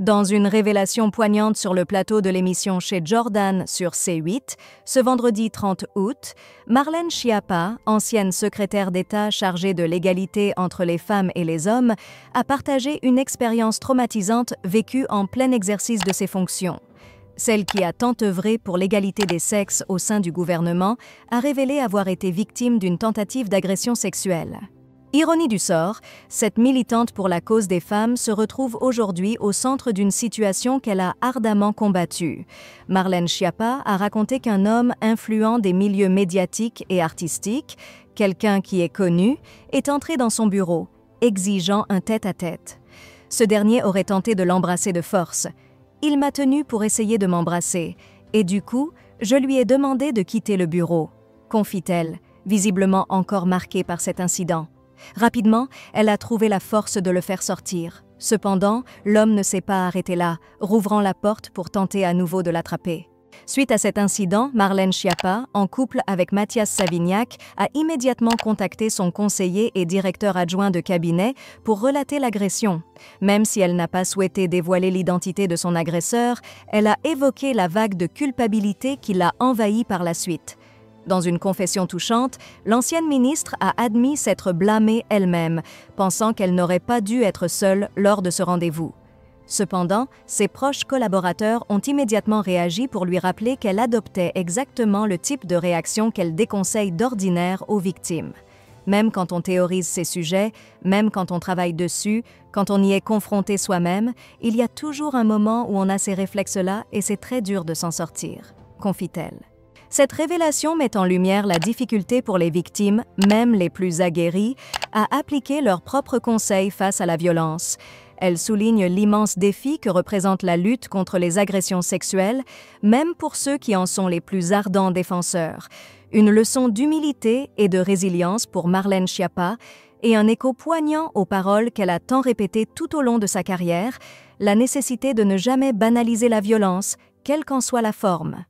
Dans une révélation poignante sur le plateau de l'émission Chez Jordan sur C8, ce vendredi 30 août, Marlène Schiappa, ancienne secrétaire d'État chargée de l'égalité entre les femmes et les hommes, a partagé une expérience traumatisante vécue en plein exercice de ses fonctions. Celle qui a tant œuvré pour l'égalité des sexes au sein du gouvernement a révélé avoir été victime d'une tentative d'agression sexuelle. Ironie du sort, cette militante pour la cause des femmes se retrouve aujourd'hui au centre d'une situation qu'elle a ardemment combattue. Marlène Schiappa a raconté qu'un homme influent des milieux médiatiques et artistiques, quelqu'un qui est connu, est entré dans son bureau, exigeant un tête-à-tête. Ce dernier aurait tenté de l'embrasser de force. « Il m'a tenue pour essayer de m'embrasser, et du coup, je lui ai demandé de quitter le bureau », confie-t-elle, visiblement encore marquée par cet incident. Rapidement, elle a trouvé la force de le faire sortir. Cependant, l'homme ne s'est pas arrêté là, rouvrant la porte pour tenter à nouveau de l'attraper. Suite à cet incident, Marlène Schiappa, en couple avec Mathias Savignac, a immédiatement contacté son conseiller et directeur adjoint de cabinet pour relater l'agression. Même si elle n'a pas souhaité dévoiler l'identité de son agresseur, elle a évoqué la vague de culpabilité qui l'a envahie par la suite. Dans une confession touchante, l'ancienne ministre a admis s'être blâmée elle-même, pensant qu'elle n'aurait pas dû être seule lors de ce rendez-vous. Cependant, ses proches collaborateurs ont immédiatement réagi pour lui rappeler qu'elle adoptait exactement le type de réaction qu'elle déconseille d'ordinaire aux victimes. Même quand on théorise ces sujets, même quand on travaille dessus, quand on y est confronté soi-même, il y a toujours un moment où on a ces réflexes-là et c'est très dur de s'en sortir, confie-t-elle. Cette révélation met en lumière la difficulté pour les victimes, même les plus aguerries, à appliquer leurs propres conseils face à la violence. Elle souligne l'immense défi que représente la lutte contre les agressions sexuelles, même pour ceux qui en sont les plus ardents défenseurs. Une leçon d'humilité et de résilience pour Marlène Schiappa et un écho poignant aux paroles qu'elle a tant répétées tout au long de sa carrière, la nécessité de ne jamais banaliser la violence, quelle qu'en soit la forme.